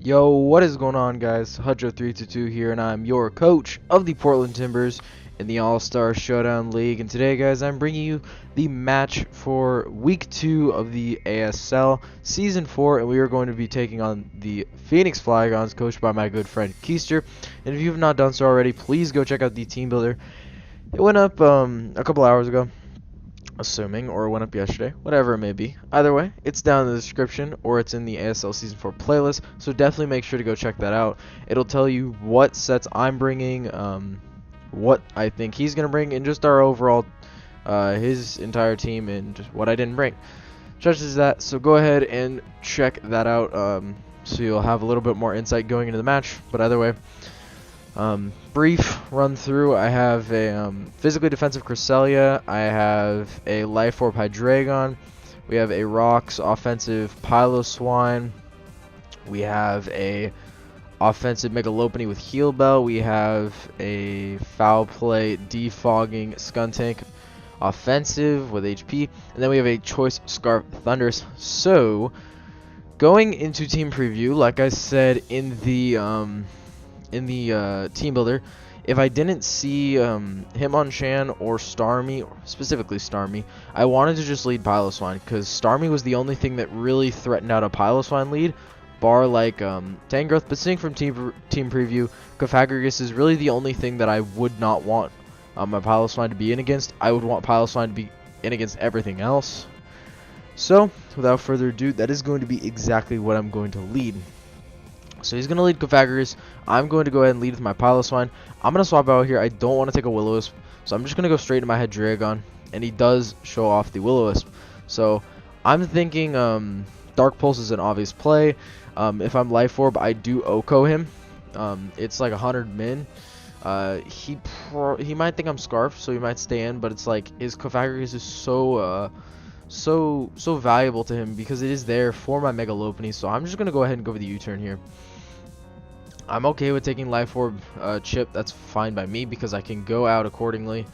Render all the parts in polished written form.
Yo, what is going on, guys? Hudjo322 here, and I'm your coach of the Portland Timbers in the All-Star Showdown League. And today, guys, I'm bringing you the match for Week 2 of the ASL Season 4, and we are going to be taking on the Phoenix Flygons, coached by my good friend Keester. And if you have not done so already, please go check out the team builder. It went up a couple hours ago, assuming, or it went up yesterday, whatever it may be. Either way, it's down in the description, or it's in the ASL Season 4 playlist, so definitely make sure to go check that out. It'll tell you what sets I'm bringing, what I think he's going to bring, and just our overall, his entire team, and what I didn't bring. Such as that, so go ahead and check that out, so you'll have a little bit more insight going into the match. But either way, brief run through. I have a physically defensive Cresselia. I have a Life Orb Hydreigon. We have a Rocks offensive Piloswine. We have a offensive Megalopony with Heal Bell. We have a Foul Play Defogging Skuntank offensive with HP. And then we have a Choice Scarf Thundurus. So, going into team preview, like I said in the team builder, if I didn't see Hitmonchan or Starmie, specifically Starmie, I wanted to just lead Piloswine, because Starmie was the only thing that really threatened out a Piloswine lead, bar like Tangrowth. But seeing from team preview, Cofagrigus is really the only thing that I would not want my Piloswine to be in against. I would want Piloswine to be in against everything else. So, without further ado, that is going to be exactly what I'm going to lead. So he's going to lead Cofagrigus. I'm going to go ahead and lead with my Piloswine. I'm going to swap out here. I don't want to take a Will-O-Wisp, so I'm just going to go straight to my Hydreigon, and he does show off the Will-O-Wisp. So I'm thinking Dark Pulse is an obvious play. If I'm Life Orb, I do Oko him. It's like 100 min. He might think I'm Scarf, so he might stay in, but it's like his Cofagrigus is so valuable to him because it is there for my Megalopony. So I'm just going to go ahead and go for the U-turn here. I'm okay with taking Life Orb chip. That's fine by me because I can go out accordingly.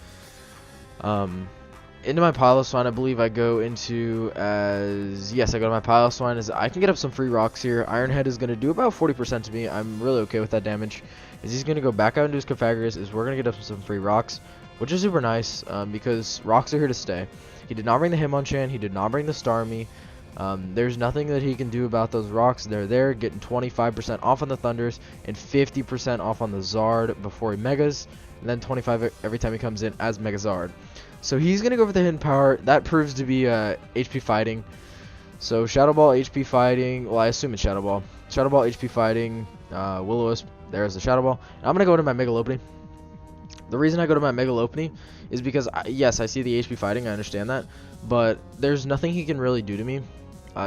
Into my Piloswine, I believe I go into as... Yes, I go to my Piloswine. As I can get up some free rocks here. Iron Head is going to do about 40% to me. I'm really okay with that damage. As he's going to go back out into his Cofagrigus, is we're going to get up some free rocks, which is super nice because rocks are here to stay. He did not bring the Hitmonchan. He did not bring the Starmie. There's nothing that he can do about those rocks. They're there, getting 25% off on the Thunders and 50% off on the Zard before he Megas, and then 25 every time he comes in as Mega Zard. So he's going to go for the Hidden Power. That proves to be HP Fighting. So Shadow Ball, HP Fighting. Well, I assume it's Shadow Ball. Shadow Ball, HP Fighting, Will-O-Wisp. There's the Shadow Ball. And I'm going to go to my Megalopony. The reason I go to my Megalopony is because, yes, I see the HP Fighting. I understand that. But there's nothing he can really do to me.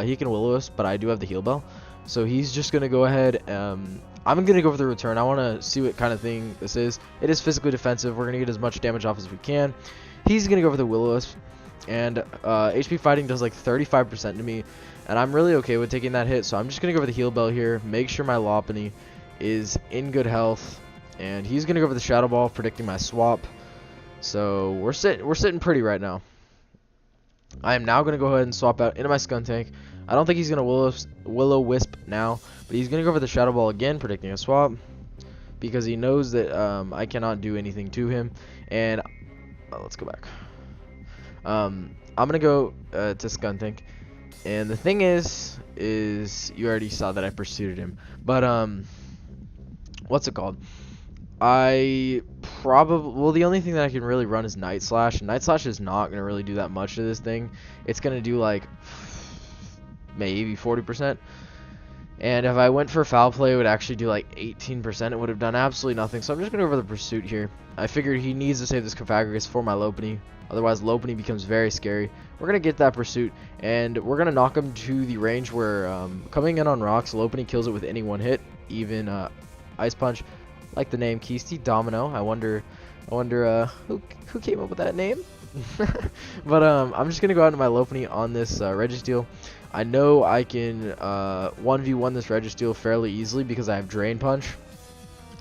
He can Will-O-Wisp, but I do have the Heal Bell. So he's just going to go ahead. I'm going to go for the return. I want to see what kind of thing this is. It is physically defensive. We're going to get as much damage off as we can. He's going to go for the Will-O-Wisp. And HP Fighting does like 35% to me. And I'm really okay with taking that hit. So I'm just going to go for the Heal Bell here. Make sure my Lopunny is in good health. And he's going to go for the Shadow Ball, predicting my swap. So we're sitting pretty right now. I am now going to go ahead and swap out into my Skuntank. I don't think he's going to Will-O-Wisp now, but he's going to go for the Shadow Ball again, predicting a swap, because he knows that I cannot do anything to him. And let's go back. I'm going to go to Skuntank. And the thing is you already saw that I pursued him. But what's it called? The only thing that I can really run is Night Slash. Night Slash is not going to really do that much to this thing. It's going to do like maybe 40%. And if I went for Foul Play, it would actually do like 18%. It would have done absolutely nothing. So I'm just going to go for the Pursuit here. I figured he needs to save this Cofagrigus for my Lopunny. Otherwise, Lopunny becomes very scary. We're going to get that Pursuit. And we're going to knock him to the range where coming in on rocks, Lopunny kills it with any one hit. Even Ice Punch. Like the name Keester Domino. I wonder who came up with that name. But I'm just gonna go out into my Lopunny on this Registeel. I know I can 1v1 this Registeel fairly easily because I have Drain Punch.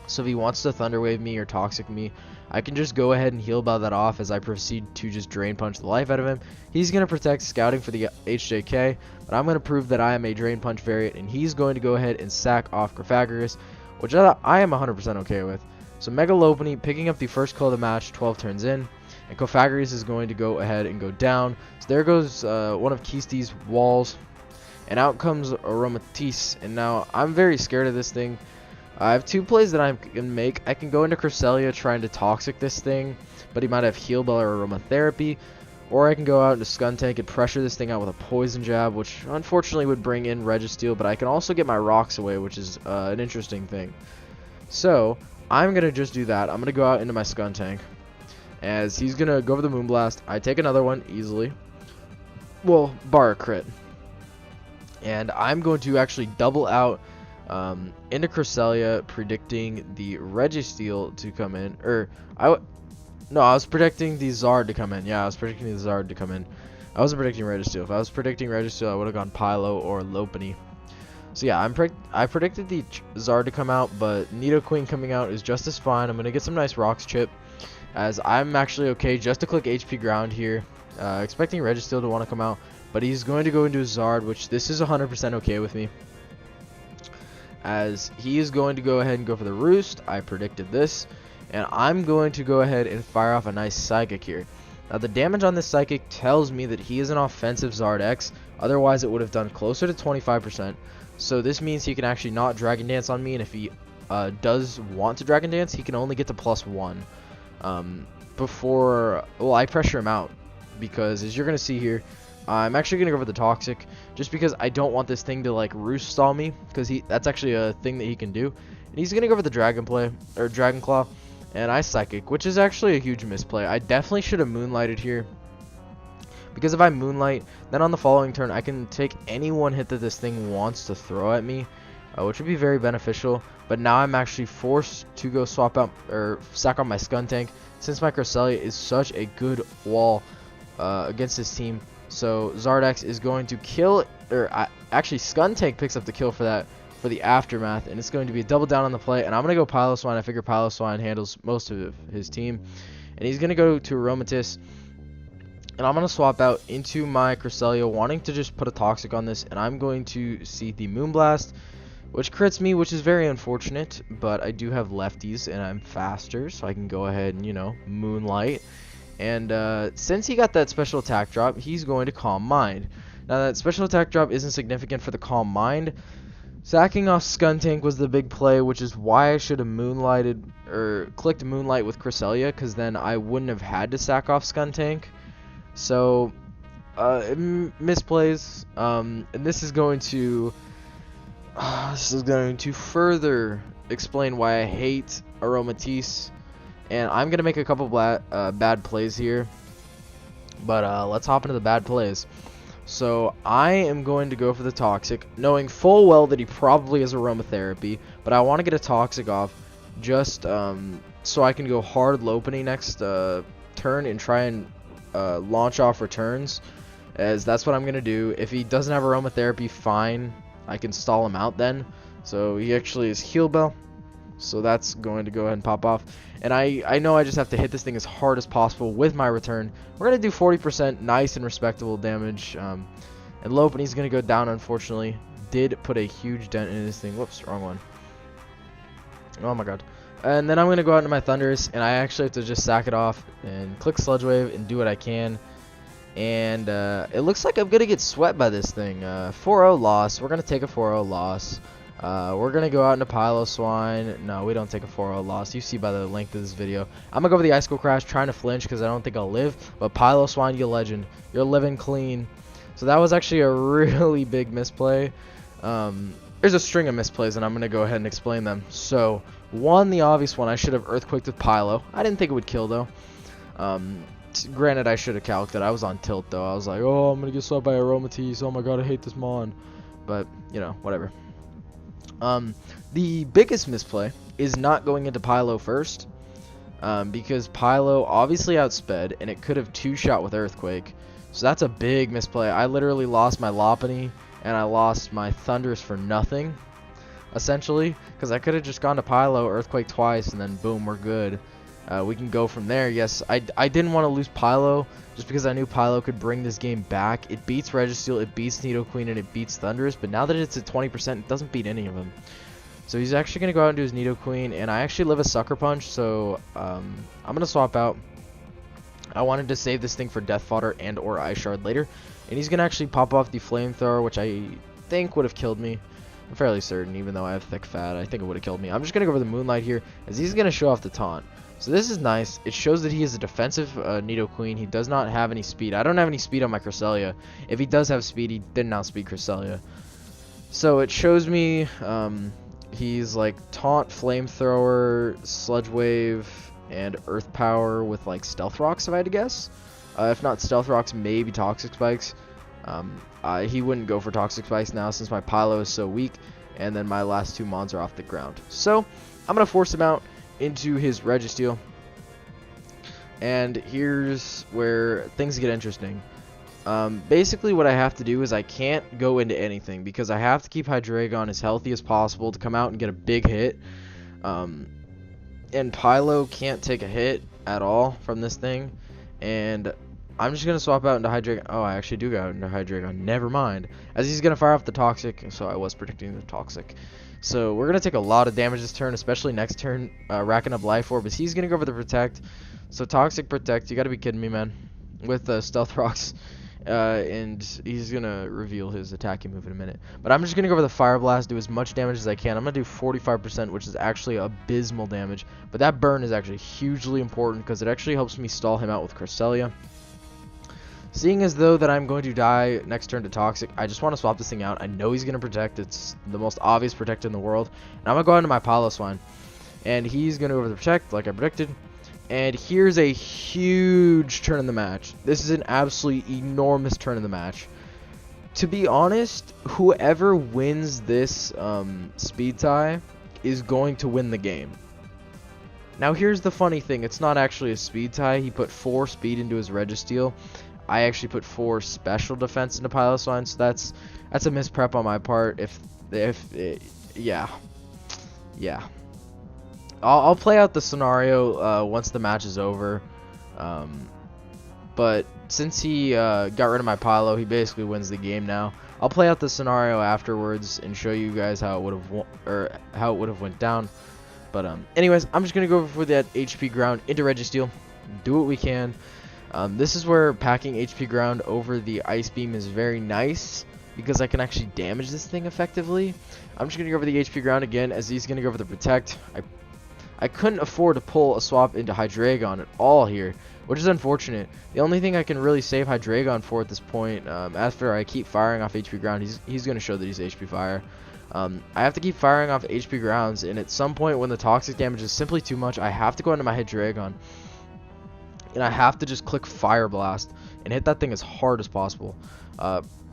So if he wants to Thunder Wave me or Toxic me, I can just go ahead and heal bell that off as I proceed to just drain punch the life out of him. He's going to protect scouting for the HJK, but I'm going to prove that I am a drain punch variant, and he's going to go ahead and sack off Crofagris, which I am 100% okay with. So Mega Lopunny picking up the first kill of the match 12 turns in, and Crofagris is going to go ahead and go down. So there goes one of Keester's walls, and out comes Aromatisse, and now I'm very scared of this thing. I have two plays that I can make. I can go into Cresselia trying to Toxic this thing, but he might have Heal Bell or Aromatherapy, or I can go out into Skuntank and pressure this thing out with a Poison Jab, which unfortunately would bring in Registeel, but I can also get my rocks away, which is an interesting thing. So I'm going to just do that. I'm going to go out into my Skuntank, as he's going to go for the Moonblast. I take another one easily. Well, bar a crit. And I'm going to actually double out into Cresselia, predicting the Registeel to come in. I was predicting the Zard to come in. Yeah, I was predicting the Zard to come in. I wasn't predicting Registeel. If I was predicting Registeel, I would have gone Pylo or Lopunny. So yeah, I predicted the Zard to come out, but Nidoqueen coming out is just as fine. I'm going to get some nice Rocks chip, as I'm actually okay just to click HP Ground here. Expecting Registeel to want to come out, but he's going to go into his Zard, which this is 100% okay with me, as he is going to go ahead and go for the Roost. I predicted this, and I'm going to go ahead and fire off a nice Psychic here. Now the damage on this Psychic tells me that he is an offensive Zard X, otherwise it would have done closer to 25%. So this means he can actually not Dragon Dance on me, and if he does want to Dragon Dance, he can only get to +1 before, well, I pressure him out, because as you're going to see here, I'm actually going to go for the Toxic, just because I don't want this thing to like Roost stall me, because that's actually a thing that he can do. And he's going to go for the Dragon Claw, and I Psychic, which is actually a huge misplay. I definitely should have Moonlighted here, because if I Moonlight, then on the following turn I can take any one hit that this thing wants to throw at me, which would be very beneficial. But now I'm actually forced to go swap out or sack on my Skuntank, since my Cresselia is such a good wall against this team. So Zardex is going to kill, actually Skuntank picks up the kill for the Aftermath, and it's going to be a double down on the play. And I'm going to go Piloswine. I figure Piloswine handles most of his team, and he's going to go to Aromatisse. And I'm going to swap out into my Cresselia, wanting to just put a Toxic on this, and I'm going to see the Moonblast, which crits me, which is very unfortunate, but I do have lefties, and I'm faster, so I can go ahead and, you know, Moonlight. And since he got that special attack drop, he's going to Calm Mind. Now, that special attack drop isn't significant for the Calm Mind. Sacking off Skuntank was the big play, which is why I should have Moonlighted, or clicked Moonlight with Cresselia, because then I wouldn't have had to sack off Skuntank. So, misplays, and this is going to further explain why I hate Aromatisse, and I'm gonna make a couple bad plays here, but let's hop into the bad plays. So I am going to go for the Toxic, knowing full well that he probably has Aromatherapy, but I want to get a Toxic off just so I can go hard Lopunny next turn and try and launch off returns, as that's what I'm gonna do. If he doesn't have Aromatherapy, fine, I can stall him out then. So he actually is Heal Bell, so that's going to go ahead and pop off. And I know I just have to hit this thing as hard as possible with my return. We're gonna do 40%, nice and respectable damage. And Lopunny's gonna go down, unfortunately. Did put a huge dent in this thing. Whoops, wrong one. Oh my god. And then I'm going to go out into my Thundurus, and I actually have to just sack it off and click Sludge Wave and do what I can. And it looks like I'm going to get swept by this thing. 4-0 loss. We're going to take a 4-0 loss. We're going to go out into Piloswine. No, we don't take a 4-0 loss. You see by the length of this video. I'm going to go for the Icicle Crash, trying to flinch because I don't think I'll live. But Piloswine, you legend. You're living clean. So that was actually a really big misplay. There's a string of misplays, and I'm going to go ahead and explain them. So, one, the obvious one, I should have Earthquaked with Pylo. I didn't think it would kill, though. Granted, I should have calced it. I was on tilt, though. I was like, oh, I'm going to get swept by Aromatisse. Oh my god, I hate this Mon. But, you know, whatever. The biggest misplay is not going into Pylo first. Because Pylo obviously outsped, and it could have two-shot with Earthquake. So that's a big misplay. I literally lost my Lopunny, and I lost my Thundurus for nothing, essentially, because I could have just gone to Pylo, Earthquake twice, and then boom, we're good. We can go from there. Yes, I didn't want to lose Pylo just because I knew Pylo could bring this game back. It beats Registeel, it beats Nidoqueen, and it beats Thundurus, but now that it's at 20%, it doesn't beat any of them. So he's actually going to go out and do his Nidoqueen, and I actually live a Sucker Punch, so I'm going to swap out. I wanted to save this thing for Death Fodder and or Ice Shard later, and he's going to actually pop off the Flamethrower, which I think would have killed me. I'm fairly certain, even though I have thick fat, I think it would have killed me. I'm just going to go for the Moonlight here, as he's going to show off the Taunt. So this is nice. It shows that he is a defensive Nidoqueen. He does not have any speed. I don't have any speed on my Cresselia. If he does have speed, he didn't outspeed Cresselia. So it shows me he's like Taunt, Flamethrower, Sludge Wave, and Earth Power with like Stealth Rocks, if I had to guess. If not Stealth Rocks, maybe Toxic Spikes. He wouldn't go for Toxic Spikes now since my Pylo is so weak, and then my last two Mons are off the ground. So I'm going to force him out into his Registeel, and here's where things get interesting. Basically what I have to do is I can't go into anything because I have to keep Hydreigon as healthy as possible to come out and get a big hit, and Pylo can't take a hit at all from this thing, and I'm just going to swap out into Hydreigon. Oh, I actually do go out into Hydreigon. Never mind. As he's going to fire off the Toxic, so I was predicting the Toxic. So we're going to take a lot of damage this turn, especially next turn, racking up Life Orb, as he's going to go for the Protect. So Toxic Protect, you got to be kidding me, man. With Stealth Rocks, and he's going to reveal his attacking move in a minute. But I'm just going to go for the Fire Blast, do as much damage as I can. I'm going to do 45%, which is actually abysmal damage. But that burn is actually hugely important because it actually helps me stall him out with Cresselia. Seeing as though that I'm going to die next turn to Toxic, I just want to swap this thing out. I know he's going to Protect. It's the most obvious Protect in the world. And I'm going to go into my Piloswine. And he's going to go for the Protect, like I predicted. And here's a huge turn in the match. This is an absolutely enormous turn in the match. To be honest, whoever wins this speed tie is going to win the game. Now here's the funny thing. It's not actually a speed tie. He put 4 speed into his Registeel. I actually put 4 special defense into Piloswine, so that's a misprep on my part. Yeah. I'll play out the scenario once the match is over. But since he got rid of my Pylo, he basically wins the game now. I'll play out the scenario afterwards and show you guys how it would have went down. But anyways, I'm just gonna go for that HP ground into Registeel. Do what we can. This is where packing HP ground over the Ice Beam is very nice because I can actually damage this thing effectively. I'm just going to go for the HP ground again as he's going to go for the Protect. I couldn't afford to pull a swap into Hydreigon at all here, which is unfortunate. The only thing I can really save Hydreigon for at this point, after I keep firing off HP ground, he's going to show that he's HP fire. I have to keep firing off HP grounds, and at some point when the Toxic damage is simply too much, I have to go into my Hydreigon. And I have to just click Fire Blast and hit that thing as hard as possible.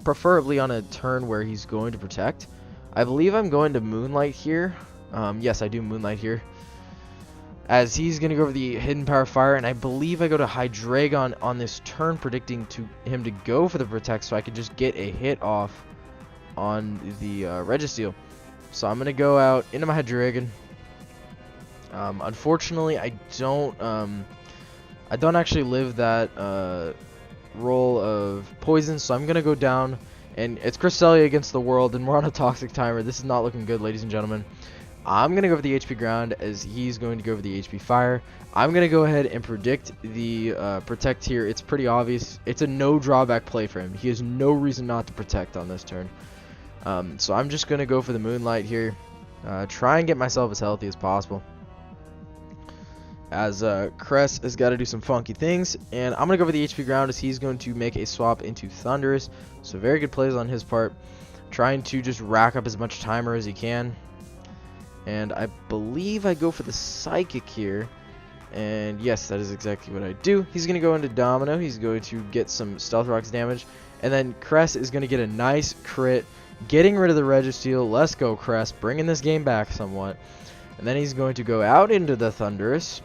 Preferably on a turn where he's going to Protect. I believe I'm going to Moonlight here. Yes, I do Moonlight here. As he's going to go for the Hidden Power Fire. And I believe I go to Hydreigon on this turn, predicting him to go for the Protect so I can just get a hit off on the Registeel. So I'm going to go out into my Hydreigon. Unfortunately, I don't actually live that roll of poison, so I'm going to go down, and it's Cresselia against the world, and we're on a Toxic timer. This is not looking good, ladies and gentlemen. I'm going to go for the HP ground as he's going to go for the HP fire. I'm going to go ahead and predict the Protect here. It's pretty obvious. It's a no drawback play for him. He has no reason not to Protect on this turn. So I'm just going to go for the Moonlight here. Try and get myself as healthy as possible. As Cress has got to do some funky things, and I'm going to go for the HP ground as he's going to make a swap into Thundurus. So very good plays on his part, trying to just rack up as much timer as he can. And I believe I go for the Psychic here, and yes, that is exactly what I do. He's going to go into Domino, he's going to get some Stealth Rocks damage, and then Cress is going to get a nice crit, getting rid of the Registeel. Let's go, Cress, bringing this game back somewhat. And then he's going to go out into the Thundurus.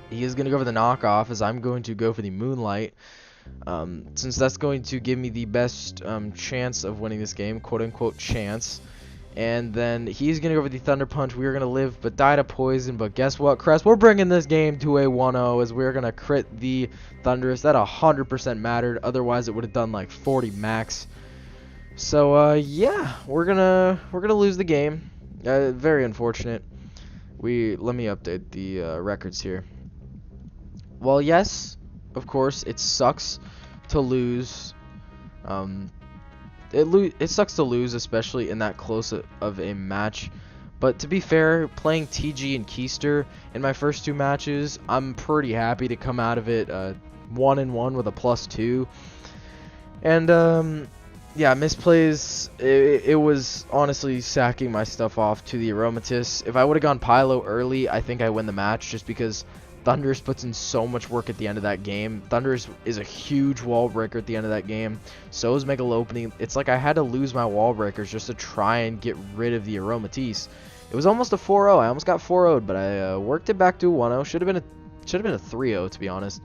He is going to go for the knockoff as I'm going to go for the Moonlight. Since that's going to give me the best chance of winning this game, quote unquote chance. And then he's going to go for the Thunder Punch. We are going to live but die to poison. But guess what, Crest? We're bringing this game to a 1-0 as we're going to crit the Thunderous. That 100% mattered. Otherwise, it would have done like 40 max. So, yeah, we're gonna lose the game. Very unfortunate. Let me update the records here. Well, yes, of course, it sucks to lose. It sucks to lose, especially in that close of a match. But to be fair, playing TG and Keester in my first 2 matches, I'm pretty happy to come out of it 1-1 with a +2. And yeah, misplays. It was honestly sacking my stuff off to the Aromatisse. If I would have gone Pylo early, I think I win the match, just because Thunderous puts in so much work at the end of that game. Thunderous is a huge wall breaker at the end of that game. So is Megalopony. It's like I had to lose my wall breakers just to try and get rid of the Aromatisse. It was almost a 4-0. I almost got 4-0'd, but I worked it back to a 1-0. Should have been a 3-0 to be honest.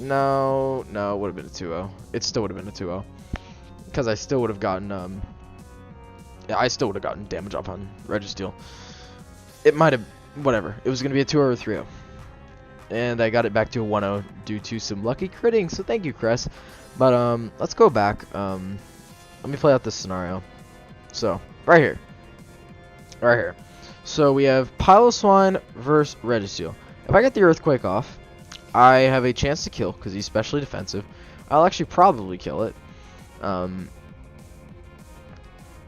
No, it would have been a 2-0. It still would have been a 2-0 because I still would have gotten I still would have gotten damage up on Registeel. It might have. Whatever. It was going to be a 2-0 or 3-0. And I got it back to a 1-0 due to some lucky critting. So thank you, Crest. But let's go back. Let me play out this scenario. So, right here. So we have Piloswine versus Registeel. If I get the Earthquake off, I have a chance to kill because he's specially defensive. I'll actually probably kill it.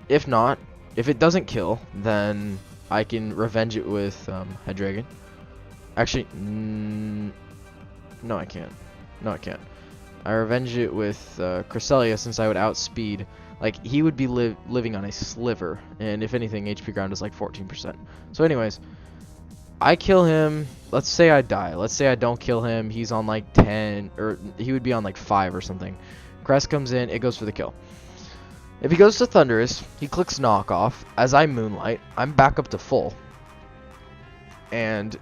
If not, if it doesn't kill, then I can revenge it with Hydreigon. Actually, no, I can't. I revenge it with Cresselia since I would outspeed. Like, he would be living on a sliver, and if anything, HP ground is like 14%. So anyways, I kill him. Let's say I die. Let's say I don't kill him. He's on like 10, or he would be on like 5 or something. Crest comes in. It goes for the kill. If he goes to Thunderous, he clicks Knockoff. As I Moonlight, I'm back up to full. And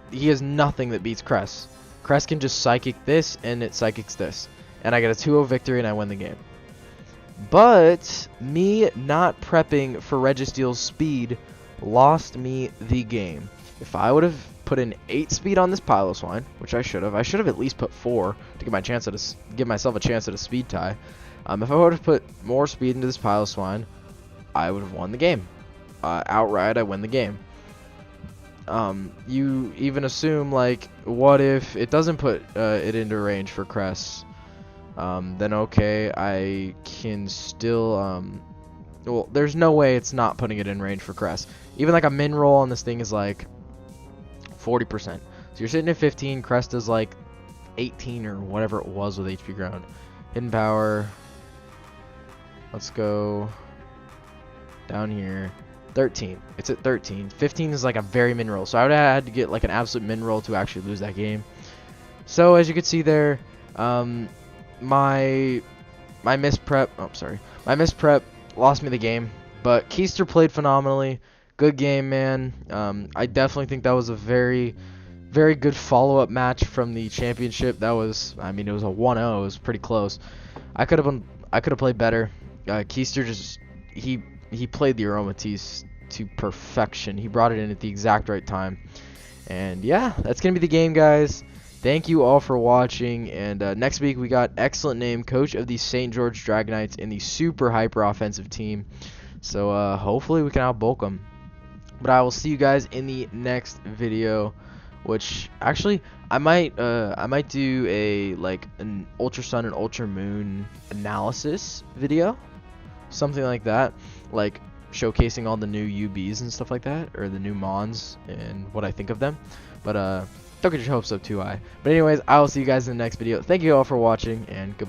he has nothing that beats Crest. Crest can just Psychic this, and it Psychics this. And I get a 2-0 victory, and I win the game. But me not prepping for Registeel's speed lost me the game. If I would have put in 8 speed on this Piloswine, which I should have at least put 4 to give myself a chance at a speed tie. If I would have put more speed into this Piloswine, I would have won the game. Outright, I win the game. You even assume, like, what if it doesn't put it into range for Crest? Then okay, I can still, well, there's no way it's not putting it in range for Crest. Even like a min roll on this thing is like 40%. So you're sitting at 15, Crest is like 18 or whatever it was with HP ground. Hidden power. Let's go down here. 13. It's at 13. 15 is like a very min roll. So I would have had to get like an absolute min roll to actually lose that game. So as you can see there, my misprep. Oh, sorry. My misprep lost me the game. But Keester played phenomenally. Good game, man. I definitely think that was a very, very good follow-up match from the championship. That was, I mean, it was a 1-0. It was pretty close. I could have played better. Keester just he played the Aromatisse to perfection. He brought it in at the exact right time. And yeah, that's gonna be the game, guys. Thank you all for watching. And next week we got excellent name, coach of the St. George Dragonites in the super hyper offensive team. So hopefully we can outbulk them. But I will see you guys in the next video, which actually I might do a an Ultra Sun and Ultra Moon analysis video, something like that, like showcasing all the new UBs and stuff like that, or the new Mons and what I think of them. But don't get your hopes up too high. But anyways, I will see you guys in the next video. Thank you all for watching, and goodbye.